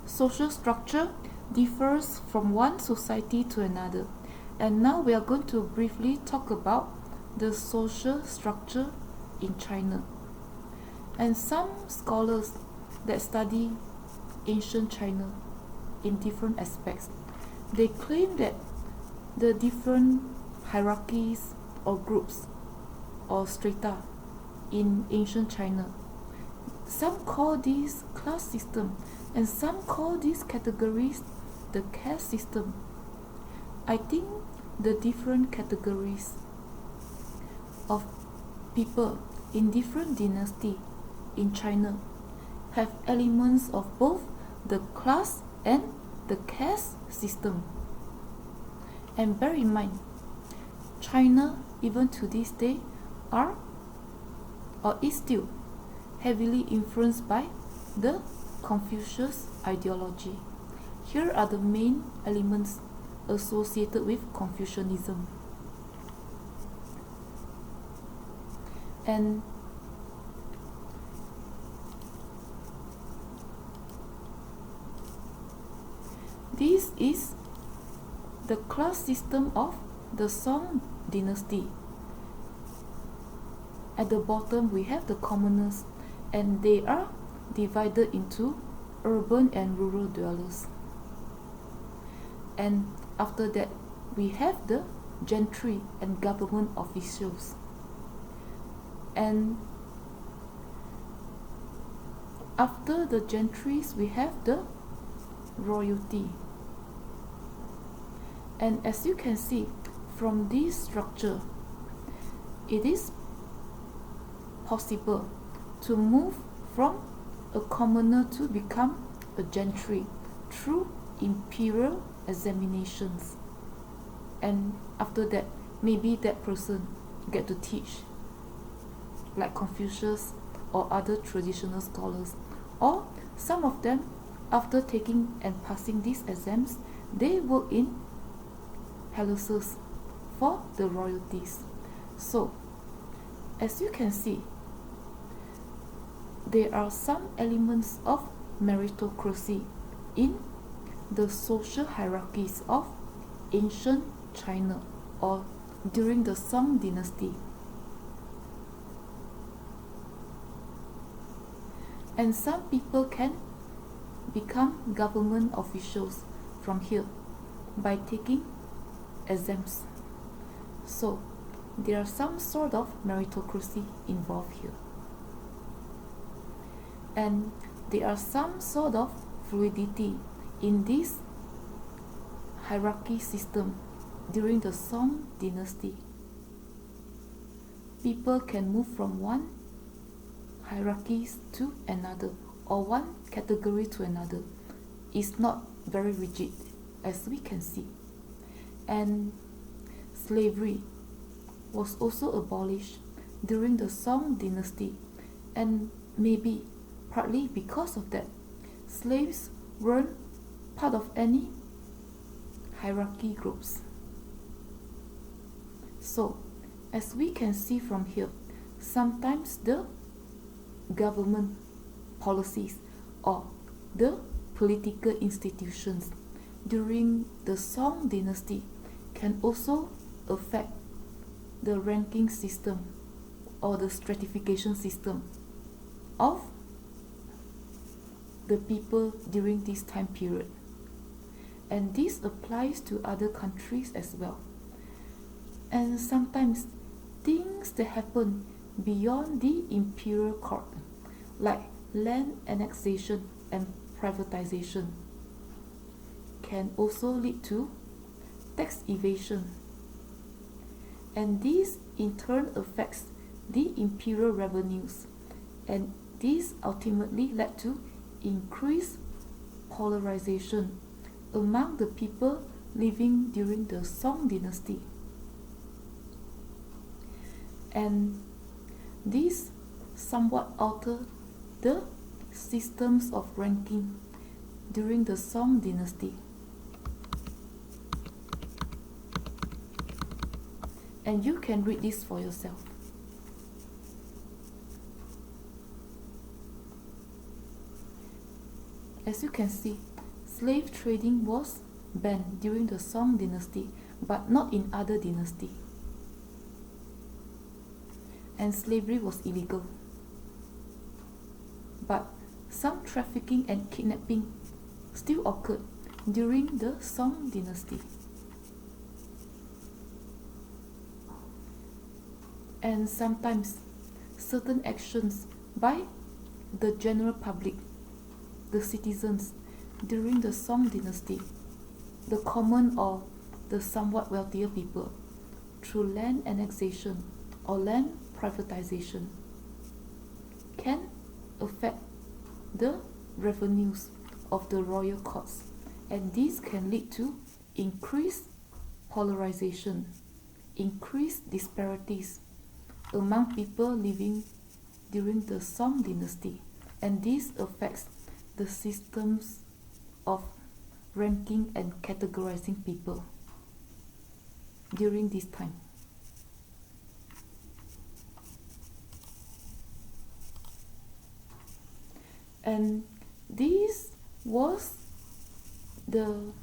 social structure differs from one society to another. And now we are going to briefly talk about the social structure in China. And some scholars that study ancient China in different aspects, they claim that the different hierarchies or groups or strata in ancient China, some call these class system and some call these categories the caste system. I think the different categories of people in different dynasty in China have elements of both the class and the caste system. And bear in mind, China even to this day are or is still heavily influenced by the Confucius ideology. Here are the main elements associated with Confucianism. And this is the class system of the Song dynasty. At the bottom we have the commoners, and they are divided into urban and rural dwellers. And after that we have the gentry and government officials. And after the gentries we have the royalty. And as you can see from this structure, it is possible to move from a commoner to become a gentry through imperial examinations. And after that, maybe that person get to teach, like Confucius or other traditional scholars. Or some of them, after taking and passing these exams, they work in palaces for the royalties. So, as you can see, there are some elements of meritocracy in the social hierarchies of ancient China or during the Song dynasty. And some people can become government officials from here by taking exams. So there are some sort of meritocracy involved here. And there are some sort of fluidity in this hierarchy system during the Song dynasty. People can move from one hierarchies to another or one category to another. It's not very rigid, as we can see. And slavery was also abolished during the Song dynasty, and maybe partly because of that, slaves weren't part of any hierarchy groups. So, as we can see from here, sometimes the government policies or the political institutions during the Song dynasty can also affect the ranking system or the stratification system of the people during this time period. And this applies to other countries as well. And sometimes things that happen beyond the imperial court, like land annexation and privatization, can also lead to tax evasion. And this in turn affects the imperial revenues, and this ultimately led to increased polarization among the people living during the Song dynasty. And this somewhat altered the systems of ranking during the Song dynasty. And you can read this for yourself. As you can see, slave trading was banned during the Song dynasty, but not in other dynasty. And slavery was illegal. But some trafficking and kidnapping still occurred during the Song dynasty. And sometimes certain actions by the general public, the citizens, during the Song dynasty, the common or the somewhat wealthier people, through land annexation or land privatization, can affect the revenues of the royal courts, and this can lead to increased polarization, increased disparities among people living during the Song dynasty, and this affects the systems of ranking and categorizing people during this time. And this was the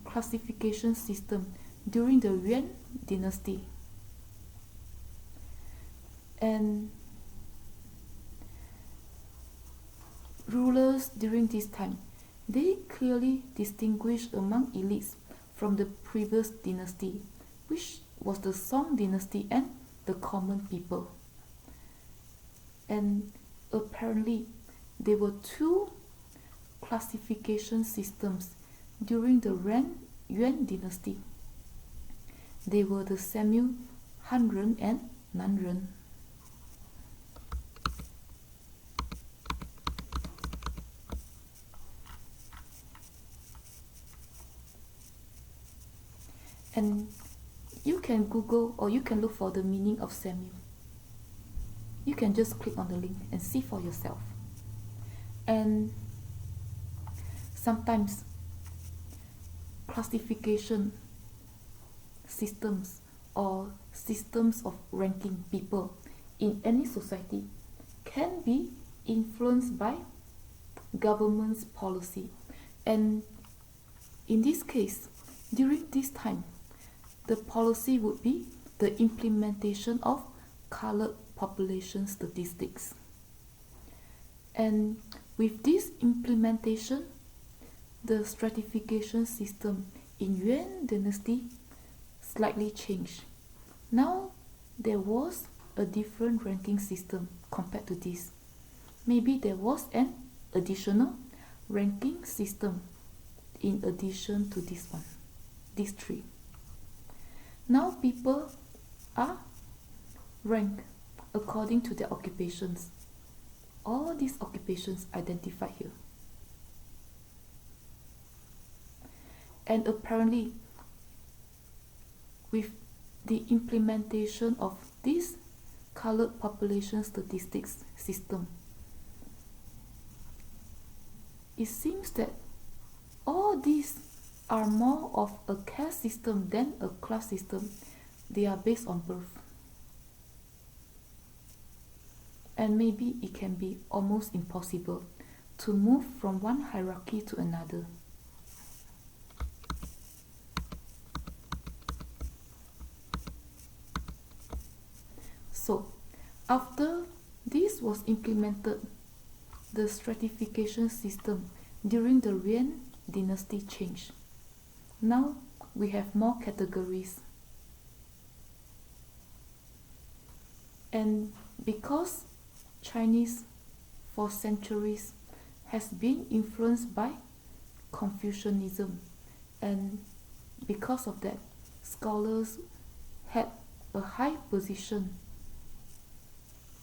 classification system during the Yuan dynasty. And rulers during this time, they clearly distinguished among elites from the previous dynasty, which was the Song dynasty, and the common people. And apparently there were two classification systems during the Yuan dynasty. They were the Samuel Hanren and Nanren. And you can Google or you can look for the meaning of Samuel. You can just click on the link and see for yourself. And sometimes classification systems or systems of ranking people in any society can be influenced by government's policy. And in this case, during this time, the policy would be the implementation of colored population statistics. And with this implementation, the stratification system in Yuan dynasty slightly changed. Now there was a different ranking system compared to this. Maybe there was an additional ranking system in addition to this one, these three. Now people are ranked according to their occupations. All these occupations identified here. And apparently, with the implementation of this colored population statistics system, it seems that all these are more of a caste system than a class system. They are based on birth. And maybe it can be almost impossible to move from one hierarchy to another. So, after this was implemented, the stratification system during the Yuan dynasty changed. Now we have more categories. And because Chinese for centuries has been influenced by Confucianism, and because of that, scholars had a high position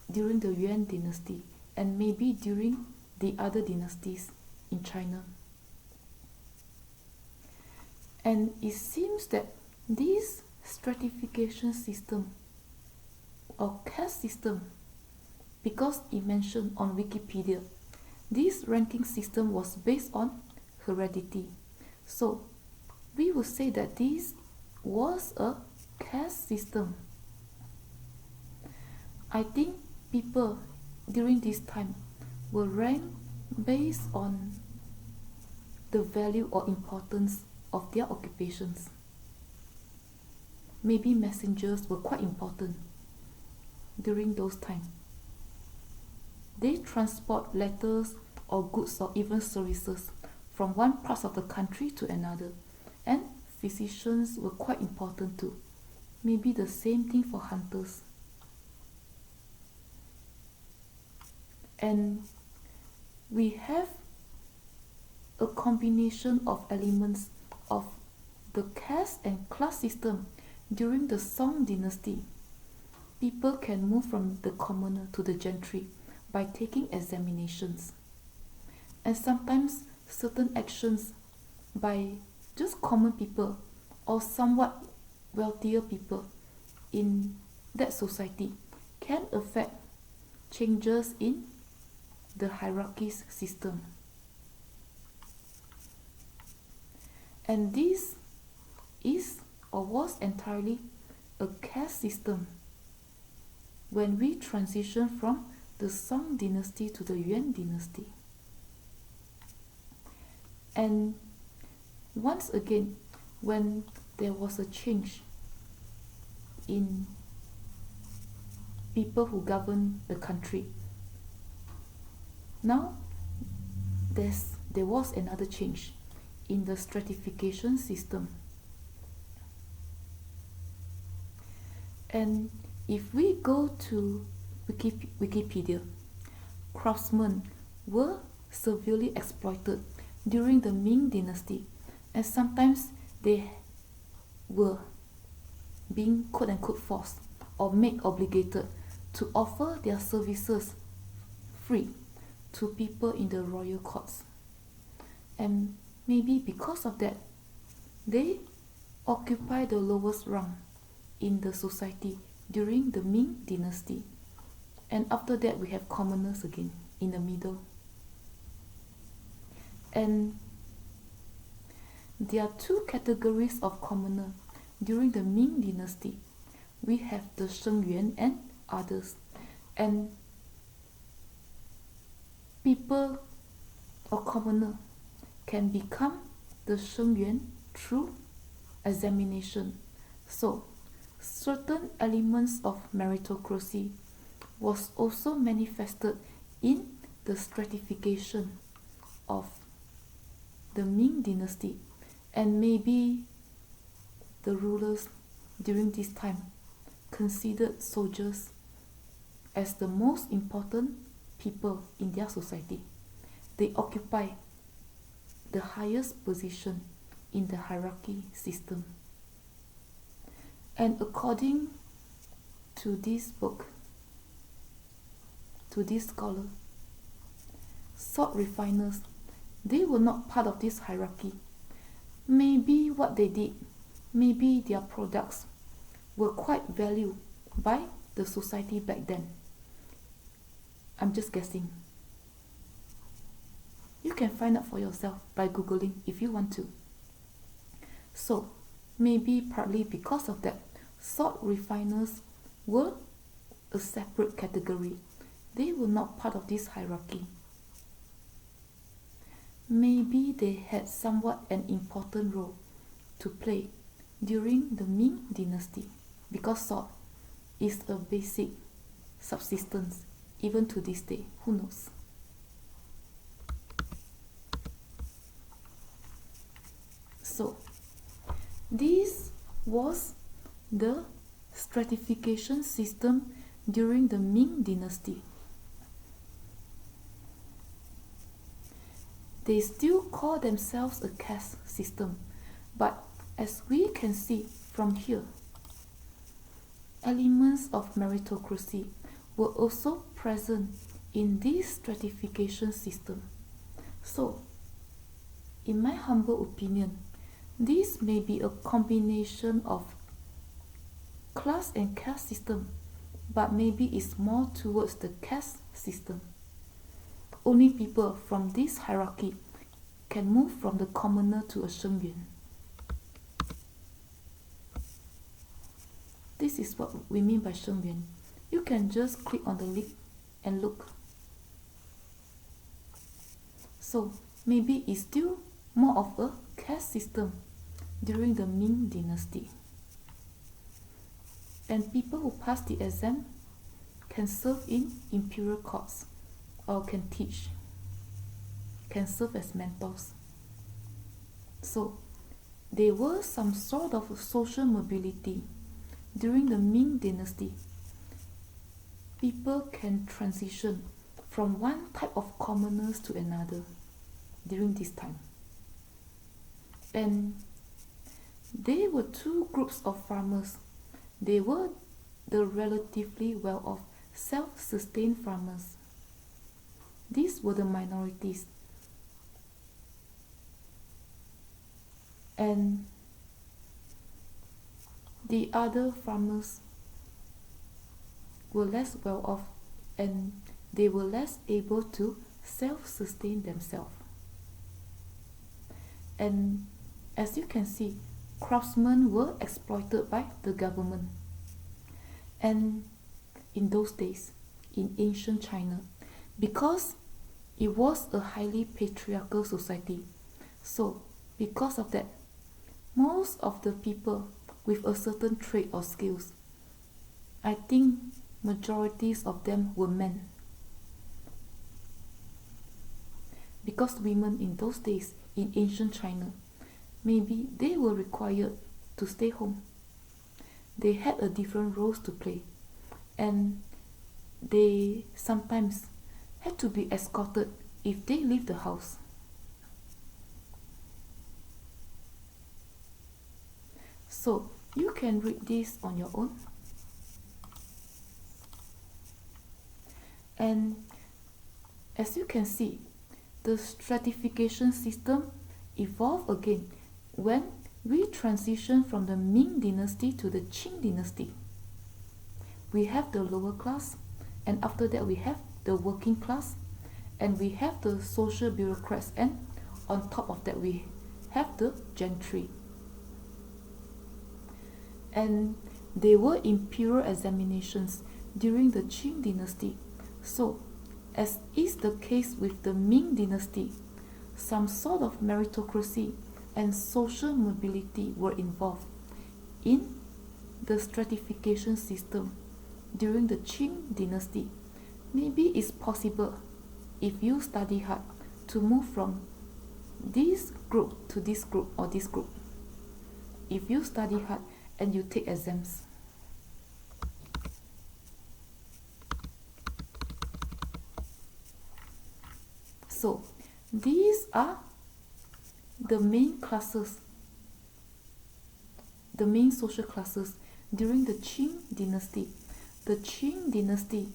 during the Yuan dynasty and maybe during the other dynasties in China. And it seems that this stratification system or caste system, because it mentioned on Wikipedia, this ranking system was based on heredity. So we would say that this was a caste system. I think people during this time were ranked based on the value or importance of their occupations. Maybe messengers were quite important during those times. They transport letters or goods or even services from one part of the country to another. And physicians were quite important too. Maybe the same thing for hunters. And we have a combination of elements of the caste and class system during the Song dynasty. People can move from the commoner to the gentry by taking examinations. And sometimes certain actions by just common people or somewhat wealthier people in that society can affect changes in the hierarchy system. And this is or was entirely a caste system when we transition from the Song dynasty to the Yuan dynasty. And once again, when there was a change in people who govern the country, now there was another change in the stratification system. And if we go to Wikipedia, craftsmen were severely exploited during the Ming dynasty, and sometimes they were being quote-unquote forced or made obligated to offer their services free to people in the royal courts. And maybe because of that, they occupy the lowest rung in the society during the Ming dynasty. And after that, we have commoners again in the middle. And there are two categories of commoner during the Ming dynasty. We have the Sheng Yuan and others. And people or commoner can become the Sheng Yuan through examination. So, certain elements of meritocracy was also manifested in the stratification of the Ming dynasty, and maybe the rulers during this time considered soldiers as the most important people in their society. They occupy the highest position in the hierarchy system. And according to this book, to this scholar, salt refiners, they were not part of this hierarchy. Maybe what they did, maybe their products were quite valued by the society back then. I'm just guessing. You can find out for yourself by Googling if you want to. So, maybe partly because of that, salt refiners were a separate category. They were not part of this hierarchy. Maybe they had somewhat an important role to play during the Ming dynasty, because salt is a basic subsistence even to this day. Who knows? So, this was the stratification system during the Ming dynasty. They still call themselves a caste system, but as we can see from here, elements of meritocracy were also present in this stratification system. So, in my humble opinion, this may be a combination of class and caste system, but maybe it's more towards the caste system. Only people from this hierarchy can move from the commoner to a Sheng Yuan. This is what we mean by Sheng Yuan. You can just click on the link and look. So maybe it's still more of a caste system during the Ming Dynasty. And people who pass the exam can serve in imperial courts or can teach, can serve as mentors. So there was some sort of social mobility during the Ming Dynasty. People can transition from one type of commoners to another during this time. And there were two groups of farmers. They were the relatively well-off, self-sustained farmers. These were the minorities. And the other farmers were less well-off and they were less able to self-sustain themselves. And as you can see, craftsmen were exploited by the government. And in those days, in ancient China, because it was a highly patriarchal society, so because of that, most of the people with a certain trait or skills, I think majorities of them were men. Because women in those days, in ancient China, maybe they were required to stay home. They had a different roles to play, and they sometimes had to be escorted if they leave the house. So you can read this on your own. And as you can see, the stratification system evolved again when we transition from the Ming Dynasty to the Qing Dynasty. We have the lower class, and after that we have the working class, and we have the social bureaucrats, and on top of that we have the gentry. And there were imperial examinations during the Qing Dynasty. So, as is the case with the Ming Dynasty, some sort of meritocracy and social mobility were involved in the stratification system during the Qing Dynasty. Maybe it's possible, if you study hard, to move from this group to this group or this group. If you study hard and you take exams. So these are the main classes, the main social classes during the Qing Dynasty. The Qing Dynasty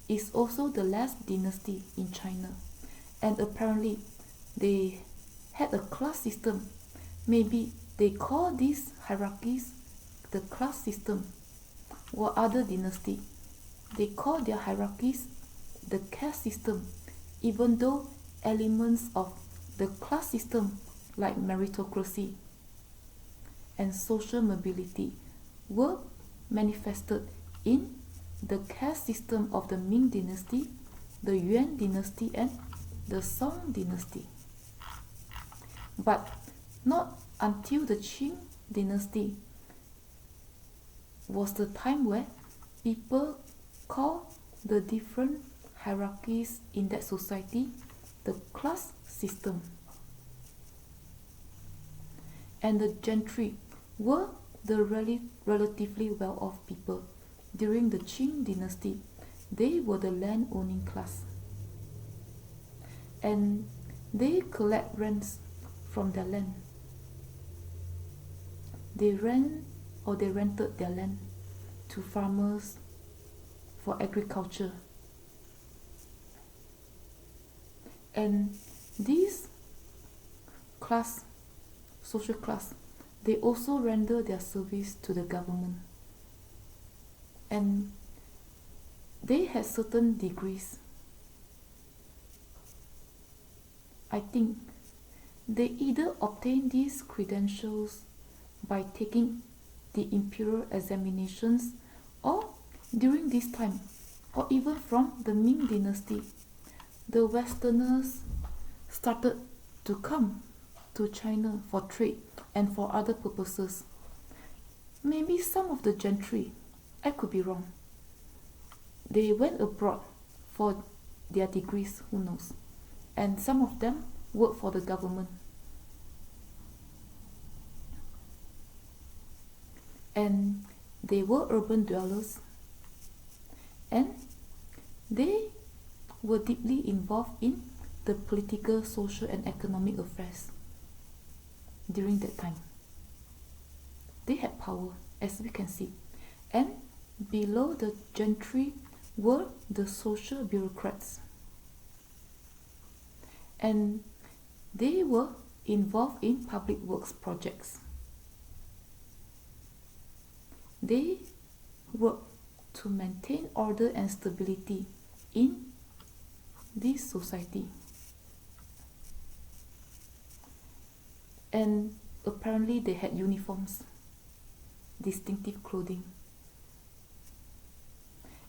is also the last dynasty in China, and apparently they had a class system. Maybe they call these hierarchies the class system, or other dynasty, they call their hierarchies the caste system, even though elements of the class system like meritocracy and social mobility were manifested in the caste system of the Ming Dynasty, the Yuan Dynasty, and the Song Dynasty. But not until the Qing Dynasty was the time where people call the different hierarchies in that society the class system. And the gentry were the relatively well-off people during the Qing Dynasty. They were the land-owning class, and they collect rents from their land. They rented their land to farmers for agriculture. And this class, social class, they also render their service to the government. And they had certain degrees. I think they either obtain these credentials by taking the imperial examinations, or during this time, or even from the Ming Dynasty, the Westerners started to come to China for trade and for other purposes. Maybe some of the gentry, I could be wrong, they went abroad for their degrees, who knows, and some of them work for the government. And they were urban dwellers, and they were deeply involved in the political, social, and economic affairs during that time. They had power, as we can see, and below the gentry were the social bureaucrats, and they were involved in public works projects. They worked to maintain order and stability in this society. And apparently they had uniforms, distinctive clothing,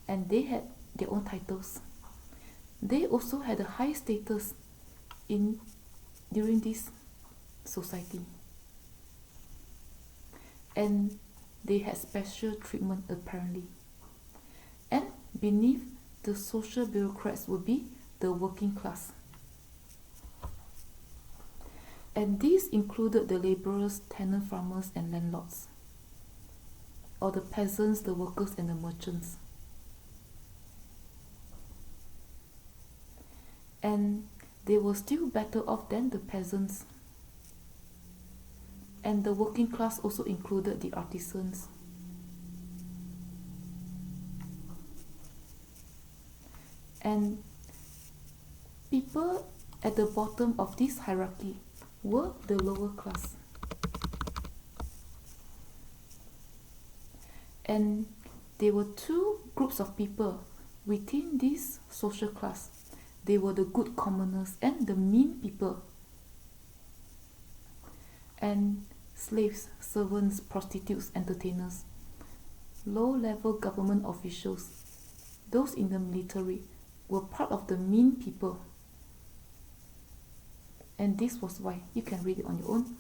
and they had their own titles. They also had a high status during this society, and they had special treatment apparently. And beneath the social bureaucrats would be the working class, and these included the laborers, tenant farmers, and landlords, or the peasants, the workers, and the merchants. And they were still better off than the peasants. And the working class also included the artisans. And people at the bottom of this hierarchy were the lower class. And there were two groups of people within this social class. They were the good commoners and the mean people. And slaves, servants, prostitutes, entertainers, low-level government officials, those in the military, were part of the mean people. And this was why, you can read it on your own,